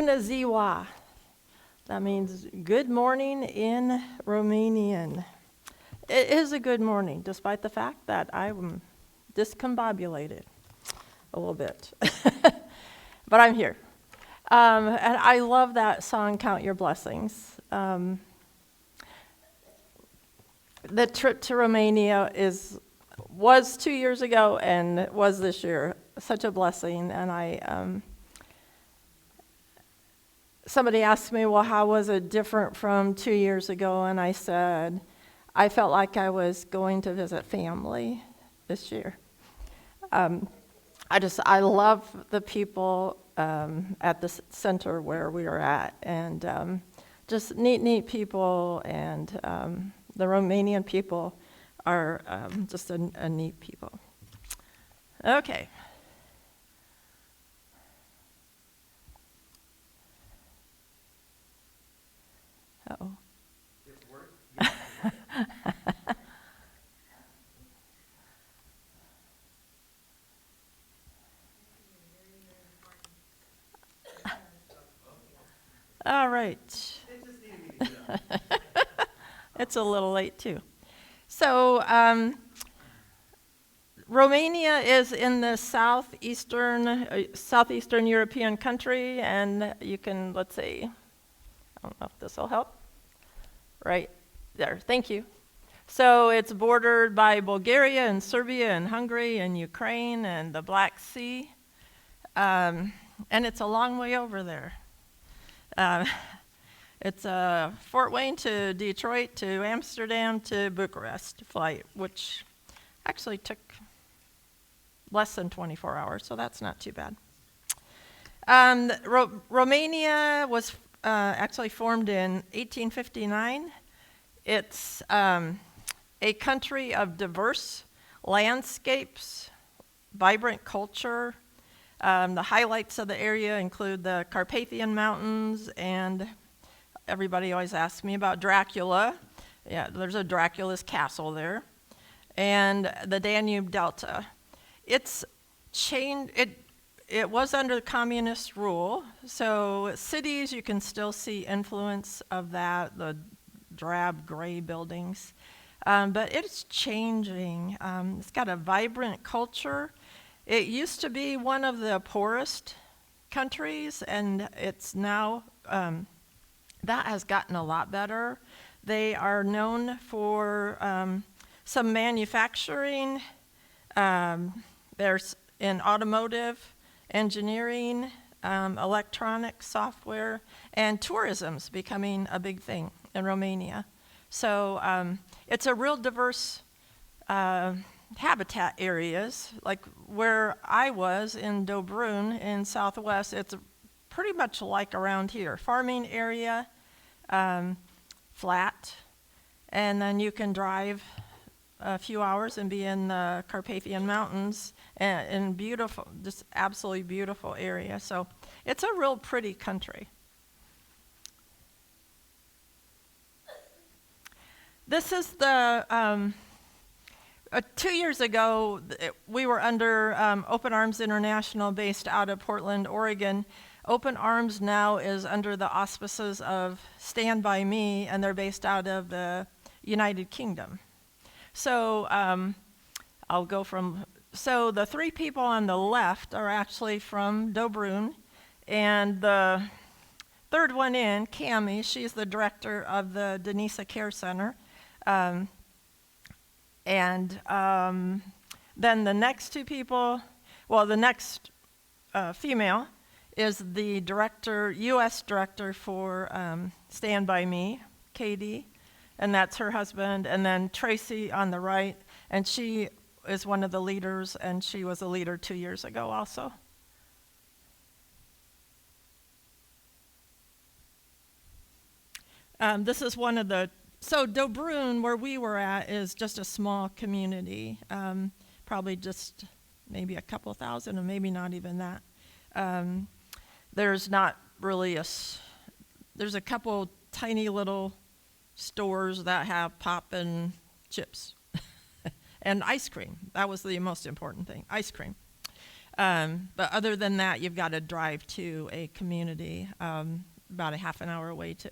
Bună ziua. That means good morning in Romanian. It is a good morning, despite the fact that I'm discombobulated a little bit. But I'm here. And I love that song, Count Your Blessings. The trip to Romania was 2 years ago and was this year. Such a blessing. And somebody asked me, well, how was it different from 2 years ago? And I said, I felt like I was going to visit family this year. I love the people at the center where we were at, and just neat people, and the Romanian people are just a neat people. Okay. Uh-oh. All right. It's a little late too. So Romania is in the southeastern European country, and you can, let's see, I don't know if this will help. Right there, thank you. So it's bordered by Bulgaria and Serbia and Hungary and Ukraine and the Black Sea. And it's a long way over there. It's a Fort Wayne to Detroit to Amsterdam to Bucharest flight, which actually took less than 24 hours, so that's not too bad. Romania was actually formed in 1859. It's a country of diverse landscapes, vibrant culture. The highlights of the area include the Carpathian Mountains, and everybody always asks me about Dracula. Yeah, there's a Dracula's castle there. And the Danube Delta. It's changed. It was under communist rule, so cities, you can still see influence of that, the drab gray buildings. But it's changing. It's got a vibrant culture. It used to be one of the poorest countries, and it's now, that has gotten a lot better. They are known for some manufacturing. There's in automotive, engineering, electronic software, and tourism's becoming a big thing in Romania. So it's a real diverse habitat areas. Like where I was in Dobrun in Southwest, it's pretty much like around here. Farming area, flat, and then you can drive a few hours and be in the Carpathian Mountains in beautiful, just absolutely beautiful area. So it's a real pretty country. This is the, 2 years ago, we were under Open Arms International based out of Portland, Oregon. Open Arms now is under the auspices of Stand By Me, and they're based out of the United Kingdom. So I'll go from, so the three people on the left are actually from Dobrun, and the third one in, Cami, she's the director of the Denisa Care Center. And then the next two people, well, the next female is the director, U.S. director for Stand By Me, Katie, and that's her husband. And then Tracy on the right, and she is one of the leaders, and she was a leader 2 years ago also. This is one of the, so Dobrun, where we were at, is just a small community, probably just maybe a couple thousand, or maybe not even that. There's not really there's a couple tiny little stores that have pop and chips and ice cream. That was the most important thing, ice cream. But other than that, you've got to drive to a community about a half an hour away to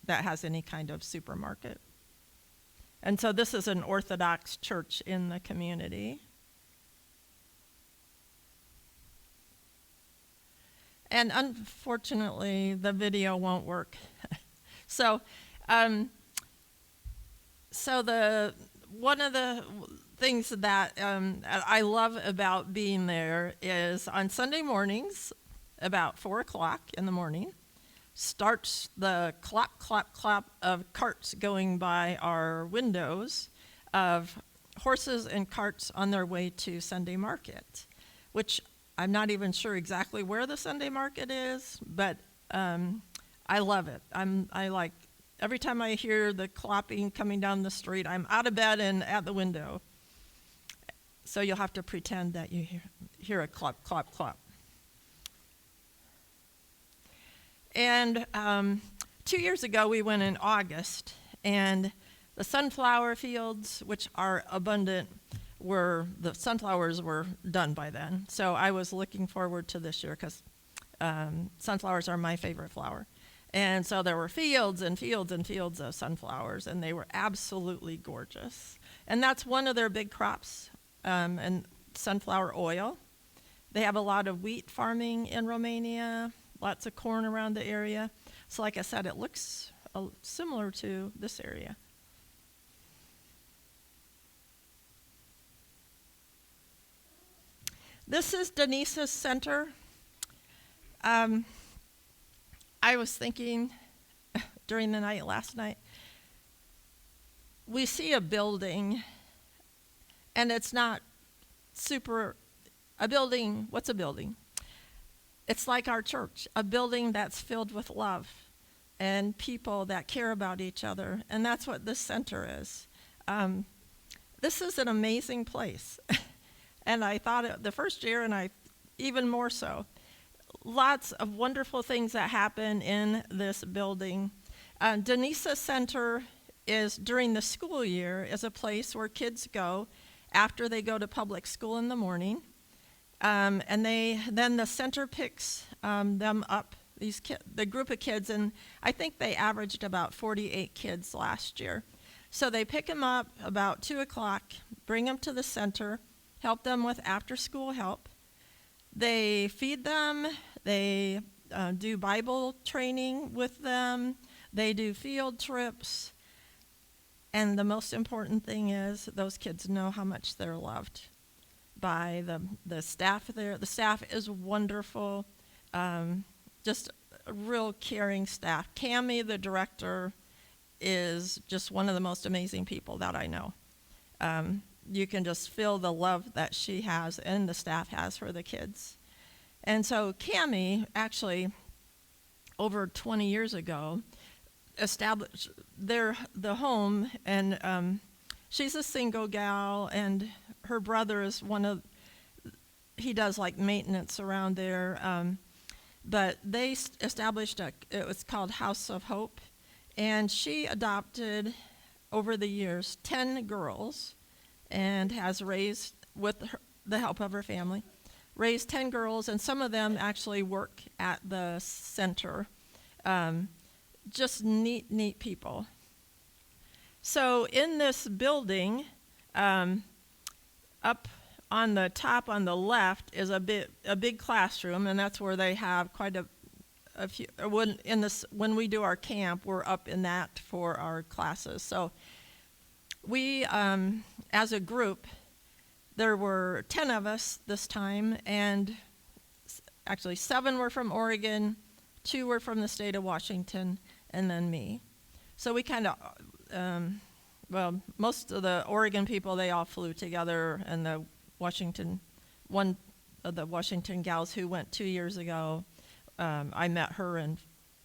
that has any kind of supermarket. And so this is an Orthodox church in the community. And unfortunately, the video won't work. So, so one of the things that I love about being there is on Sunday mornings, about 4 o'clock in the morning, starts the clap, clap, clap of carts going by our windows of horses and carts on their way to Sunday market, which I'm not even sure exactly where the Sunday market is, but I love it. I like every time I hear the clapping coming down the street, I'm out of bed and at the window. So you'll have to pretend that you hear a clap, clap, clap. And 2 years ago, we went in August, and the sunflower fields, which are abundant, the sunflowers were done by then. So I was looking forward to this year because sunflowers are my favorite flower. And so there were fields and fields and fields of sunflowers, and they were absolutely gorgeous. And that's one of their big crops, and sunflower oil. They have a lot of wheat farming in Romania, lots of corn around the area. So like I said, it looks similar to this area. This is Denise's center. I was thinking during the night last night, we see a building, and it's not a building. What's a building? It's like our church, a building that's filled with love and people that care about each other, and that's what this center is. This is an amazing place. And I thought it the first year, and I even more so. Lots of wonderful things that happen in this building. Denisa Center is, during the school year, is a place where kids go after they go to public school in the morning. And then the center picks them up, the group of kids, and I think they averaged about 48 kids last year. So they pick them up about 2 o'clock, bring them to the center, help them with after-school help. They feed them, they do Bible training with them, they do field trips, and the most important thing is those kids know how much they're loved by the staff there. The staff is wonderful, just a real caring staff. Cammie, the director, is just one of the most amazing people that I know. You can just feel the love that she has and the staff has for the kids. And so Cammie, actually, over 20 years ago, established the home, and she's a single gal, and her brother is he does like maintenance around there, but they established it was called House of Hope, and she adopted, over the years, 10 girls, and has raised, with the help of her family, raised 10 girls, and some of them actually work at the center. Just neat people. So in this building, up on the top on the left is a big classroom, and that's where they have quite a few. When we do our camp, we're up in that for our classes. So we, as a group, there were 10 of us this time, and actually 7 were from Oregon, 2 were from the state of Washington, and then me. So we kind of, most of the Oregon people, they all flew together, and one of the Washington gals who went 2 years ago, I met her in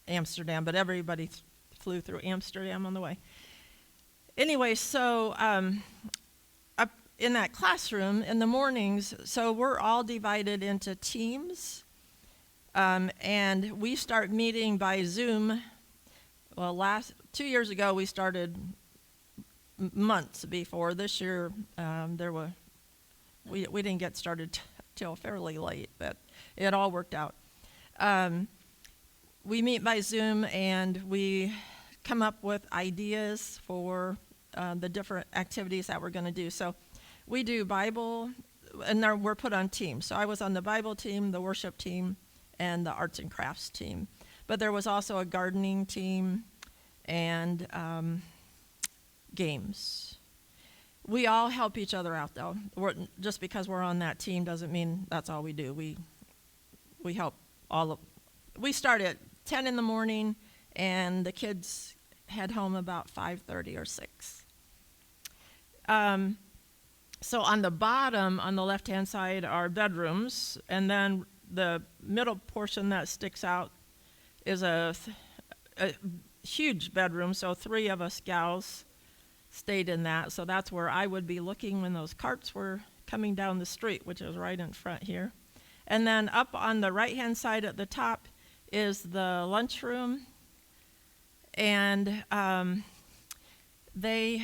Amsterdam, but everybody flew through Amsterdam on the way. Anyway, so up in that classroom in the mornings, so we're all divided into teams, and we start meeting by Zoom. Well, 2 years ago we started months before. This year we didn't get started till fairly late, but it all worked out. We meet by Zoom, and we come up with ideas for the different activities that we're going to do. So we do Bible, and we're put on teams. So I was on the Bible team, the worship team, and the arts and crafts team. But there was also a gardening team and games. We all help each other out, though. Just because we're on that team doesn't mean that's all we do. We help we start at 10 in the morning, and the kids head home about 5:30 or 6. So on the bottom, on the left-hand side, are bedrooms, and then the middle portion that sticks out is a huge bedroom, so 3 of us gals stayed in that. So that's where I would be looking when those carts were coming down the street, which is right in front here. And then up on the right-hand side at the top is the lunchroom. And they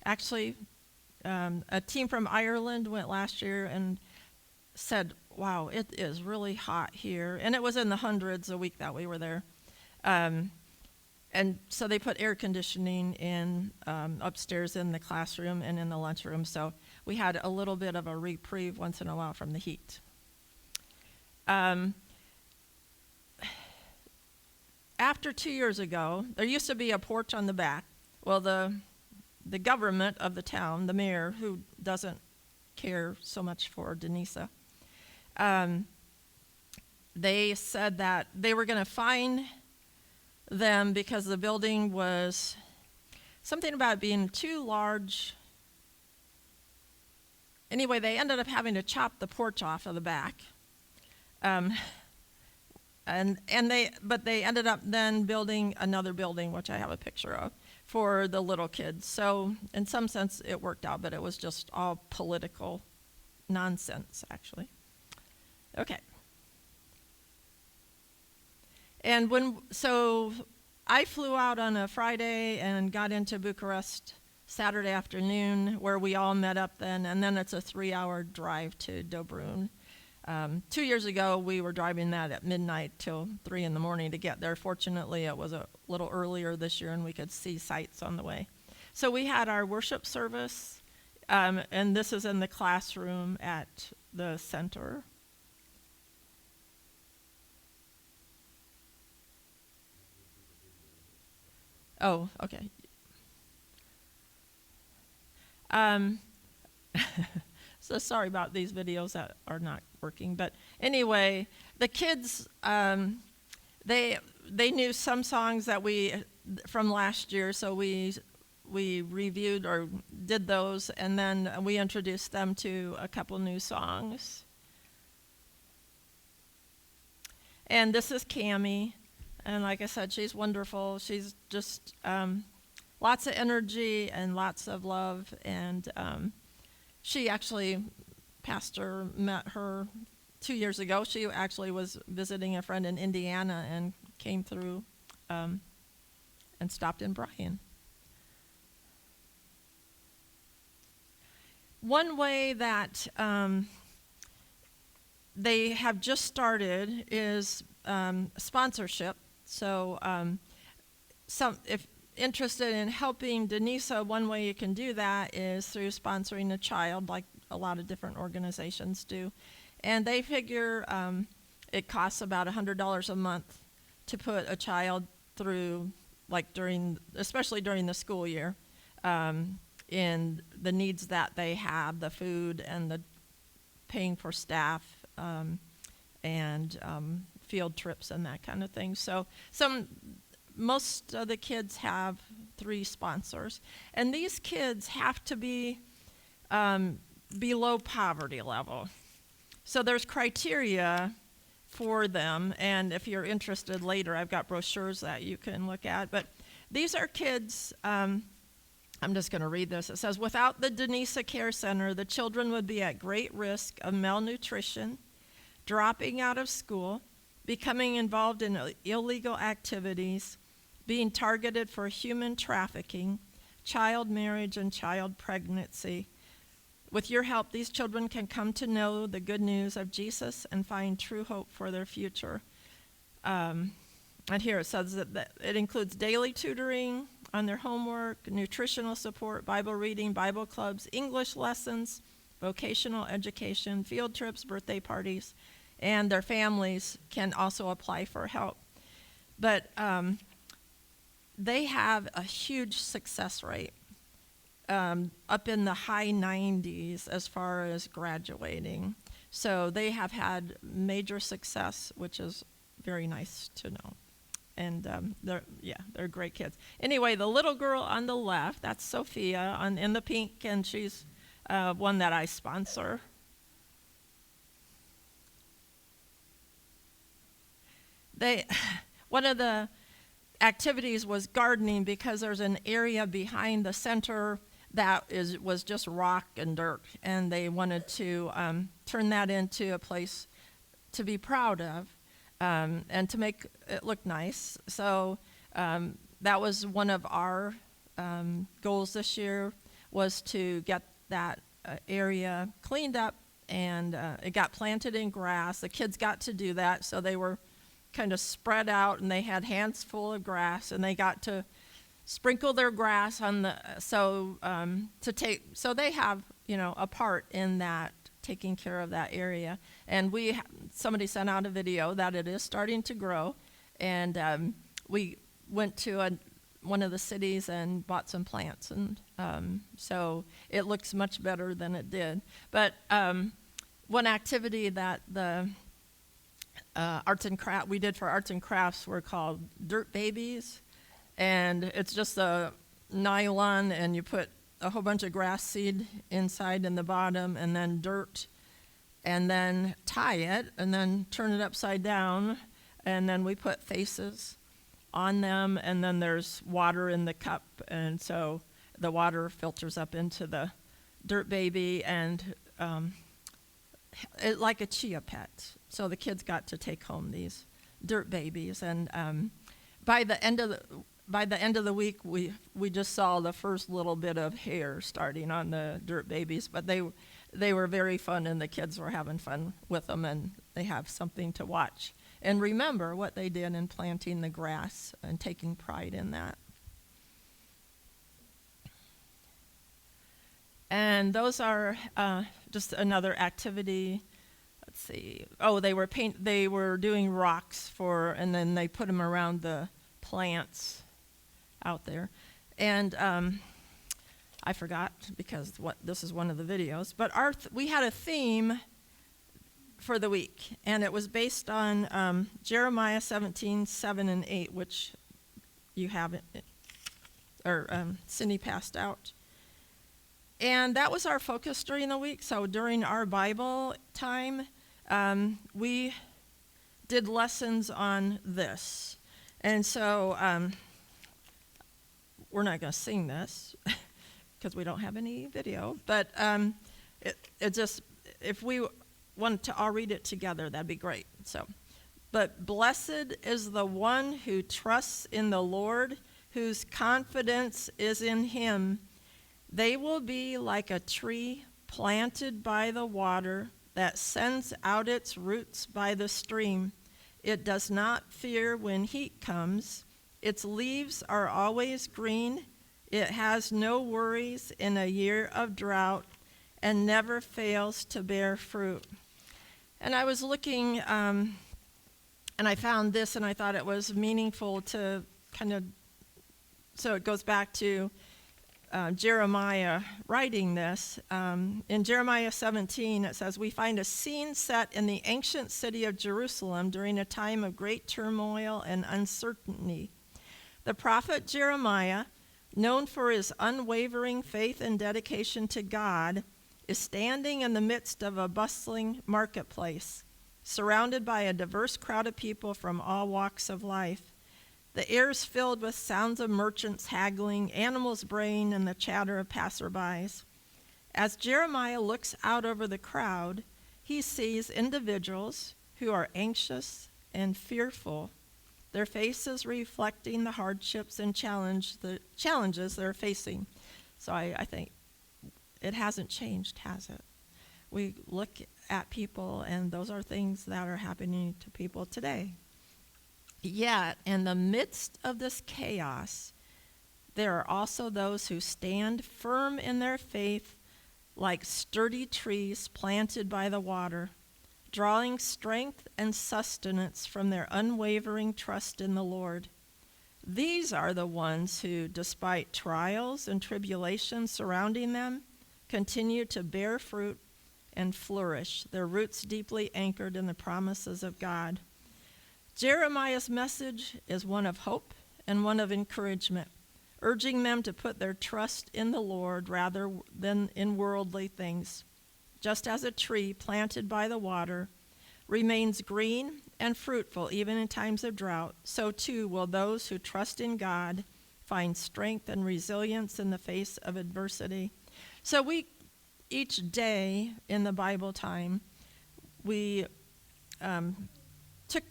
actually, a team from Ireland went last year and said, wow, it is really hot here. And it was in the hundreds a week that we were there. And so they put air conditioning in upstairs in the classroom and in the lunchroom. So we had a little bit of a reprieve once in a while from the heat. After 2 years ago, there used to be a porch on the back. Well, the government of the town, the mayor, who doesn't care so much for Denisa, they said that they were going to fine them because the building was something about being too large. Anyway, they ended up having to chop the porch off of the back. But they ended up then building another building, which I have a picture of, for the little kids. So in some sense it worked out, but it was just all political nonsense, actually. Okay. And so I flew out on a Friday and got into Bucharest Saturday afternoon, where we all met up then, and then it's a 3-hour drive to Dobrun. 2 years ago, we were driving that at midnight till 3 in the morning to get there. Fortunately, it was a little earlier this year, and we could see sights on the way. So we had our worship service, and this is in the classroom at the center. Oh, okay. So sorry about these videos that are not working. But anyway, the kids, they knew some songs that from last year, so we reviewed or did those, and then we introduced them to a couple new songs. And this is Cammie, and like I said, she's wonderful. She's just lots of energy and lots of love, and she actually, Pastor met her 2 years ago. She actually was visiting a friend in Indiana and came through and stopped in Bryan. One way that they have just started is sponsorship. So if interested in helping Denisa, one way you can do that is through sponsoring a child, like a lot of different organizations do. And they figure it costs about $100 a month to put a child through, like especially during the school year, in the needs that they have, the food and the paying for staff and field trips and that kind of thing. So most of the kids have 3 sponsors, and these kids have to be below poverty level. So there's criteria for them, and if you're interested later, I've got brochures that you can look at. But these are kids, I'm just going to read this. It says, without the Denisa Care Center, the children would be at great risk of malnutrition, dropping out of school, becoming involved in illegal activities, being targeted for human trafficking, child marriage, and child pregnancy, With your help, these children can come to know the good news of Jesus and find true hope for their future. And here it says that it includes daily tutoring on their homework, nutritional support, Bible reading, Bible clubs, English lessons, vocational education, field trips, birthday parties, and their families can also apply for help. But they have a huge success rate, up in the high 90s as far as graduating. So they have had major success, which is very nice to know. And they're great kids. Anyway, the little girl on the left, that's Sophia in the pink, and she's one that I sponsor. One of the activities was gardening, because there's an area behind the center that was just rock and dirt, and they wanted to turn that into a place to be proud of, and to make it look nice. So that was one of our goals this year, was to get that area cleaned up, and it got planted in grass. The kids got to do that, so they were kind of spread out, and they had hands full of grass, and they got to sprinkle their grass on the so they have a part in that, taking care of that area. And somebody sent out a video that it is starting to grow, and we went to one of the cities and bought some plants, and so it looks much better than it did. But one activity that the we did for arts and crafts were called dirt babies, and it's just a nylon, and you put a whole bunch of grass seed inside in the bottom, and then dirt, and then tie it, and then turn it upside down, and then we put faces on them, and then there's water in the cup, and so the water filters up into the dirt baby, and like a chia pet. So the kids got to take home these dirt babies, and by the end of the week, we just saw the first little bit of hair starting on the dirt babies, but they were very fun, and the kids were having fun with them, and they have something to watch and remember what they did in planting the grass and taking pride in that. And those are just another activity. Let's see. Oh, they were doing rocks and then they put them around the plants out there. And I forgot, because this is one of the videos, but we had a theme for the week, and it was based on Jeremiah 17:7 and 8, which you have Cindy passed out. And that was our focus during the week. So during our Bible time, we did lessons on this. And so we're not going to sing this because we don't have any video. But it just, if we wanted to all read it together, that'd be great. So, but blessed is the one who trusts in the Lord, whose confidence is in him. They will be like a tree planted by the water that sends out its roots by the stream. It does not fear when heat comes. Its leaves are always green. It has no worries in a year of drought and never fails to bear fruit. And I was looking, and I found this, and I thought it was meaningful to so it goes back to Jeremiah writing this. In Jeremiah 17, it says, "We find a scene set in the ancient city of Jerusalem during a time of great turmoil and uncertainty. The prophet Jeremiah, known for his unwavering faith and dedication to God, is standing in the midst of a bustling marketplace, surrounded by a diverse crowd of people from all walks of life. The air is filled with sounds of merchants haggling, animals braying, and the chatter of passerbys. As Jeremiah looks out over the crowd, he sees individuals who are anxious and fearful, their faces reflecting the hardships and challenges they're facing." So I think it hasn't changed, has it? We look at people, and those are things that are happening to people today. Yet, in the midst of this chaos, there are also those who stand firm in their faith like sturdy trees planted by the water, drawing strength and sustenance from their unwavering trust in the Lord. These are the ones who, despite trials and tribulations surrounding them, continue to bear fruit and flourish, their roots deeply anchored in the promises of God. Jeremiah's message is one of hope and one of encouragement, urging them to put their trust in the Lord rather than in worldly things. Just as a tree planted by the water remains green and fruitful even in times of drought, so too will those who trust in God find strength and resilience in the face of adversity. So each day in the Bible time, we took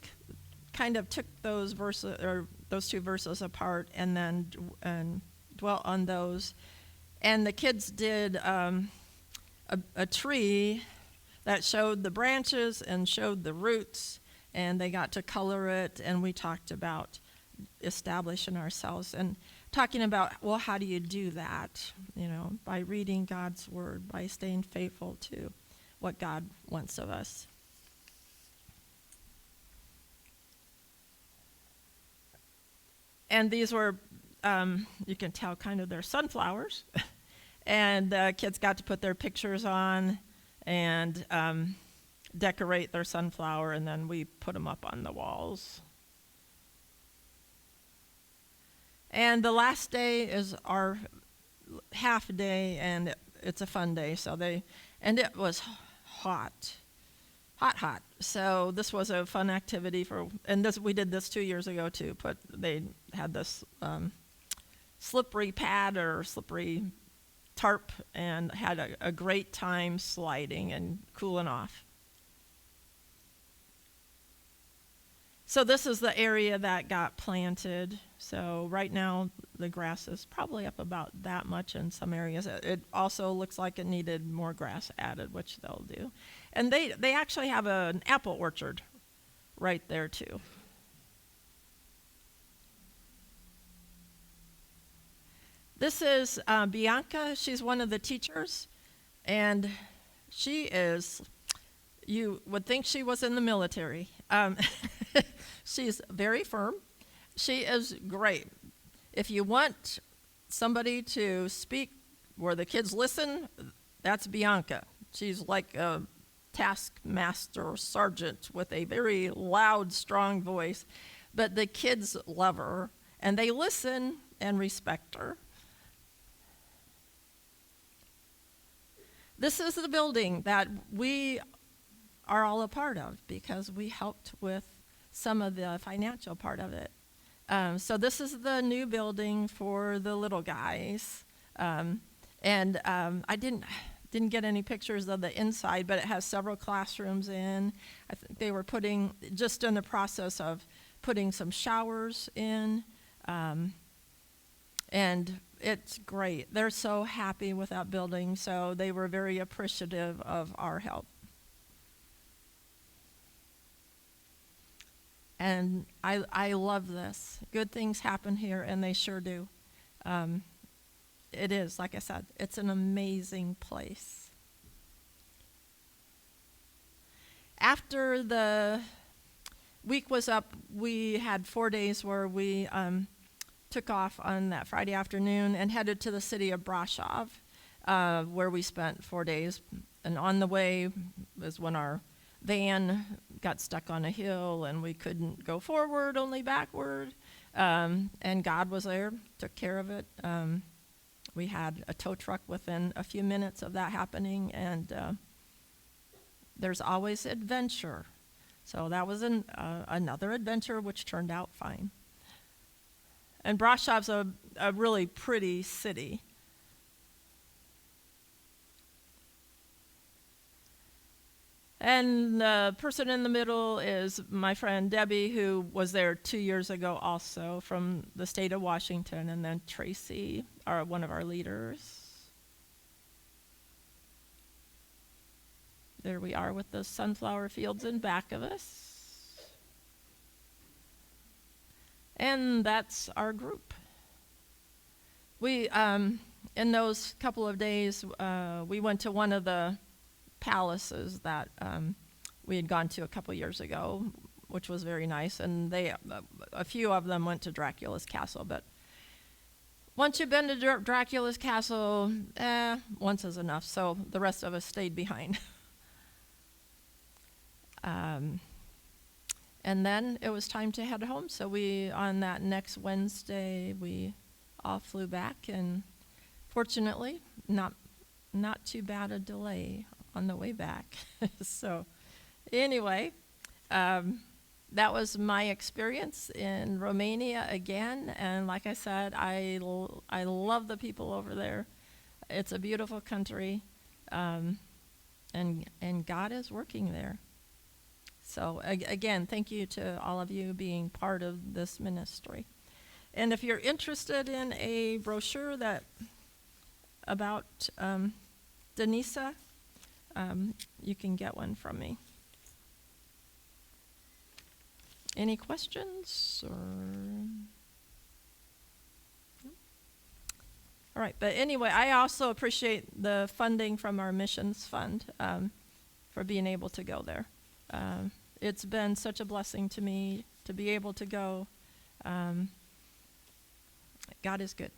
those verses, or those two verses apart, and then dwelt on those. And the kids did a tree that showed the branches and showed the roots, and they got to color it, and we talked about establishing ourselves and talking about, well, how do you do that? By reading God's word, by staying faithful to what God wants of us. And these were, you can tell, kind of their sunflowers. And the kids got to put their pictures on and decorate their sunflower, and then we put them up on the walls. And the last day is our half day, and it's a fun day. And it was hot. So this was a fun activity we did this 2 years ago too. They had this slippery pad or slippery tarp, and had a great time sliding and cooling off. So this is the area that got planted. So right now the grass is probably up about that much in some areas. It also looks like it needed more grass added, which they'll do. And they actually have an apple orchard right there too. This is Bianca. She's one of the teachers, and you would think she was in the military. She's very firm. She is great. If you want somebody to speak where the kids listen, that's Bianca. She's like a taskmaster sergeant with a very loud, strong voice. But the kids love her, and they listen and respect her. This is the building that we are all a part of because we helped with some of the financial part of it. So this is the new building for the little guys. I didn't get any pictures of the inside, but it has several classrooms in. I think they were just in the process of putting some showers in. And it's great. They're so happy with that building, so they were very appreciative of our help. And I love this. Good things happen here, and they sure do. It is, like I said, it's an amazing place. After the week was up, we had 4 days where we took off on that Friday afternoon and headed to the city of Brasov, where we spent 4 days. And on the way was when our van got stuck on a hill and we couldn't go forward, only backward. And God was there, took care of it. We had a tow truck within a few minutes of that happening, and there's always adventure. So that was another adventure, which turned out fine. And Brasov's a really pretty city. And the person in the middle is my friend Debbie, who was there 2 years ago also from the state of Washington, and then Tracy, one of our leaders. There we are with the sunflower fields in back of us. And that's our group. We, in those couple of days, we went to one of the palaces that we had gone to a couple years ago, which was very nice. And they, a few of them went to Dracula's castle, but once you've been to Dracula's castle, once is enough. So the rest of us stayed behind. And then it was time to head home. So we, on that next Wednesday, we all flew back, and fortunately, not too bad a delay on the way back. So anyway, that was my experience in Romania again. And like I said, I love the people over there. It's a beautiful country, and God is working there. So again, thank you to all of you being part of this ministry. And if you're interested in a brochure about Denisa, you can get one from me. Any questions? All right, but anyway, I also appreciate the funding from our missions fund for being able to go there. It's been such a blessing to me to be able to go. God is good.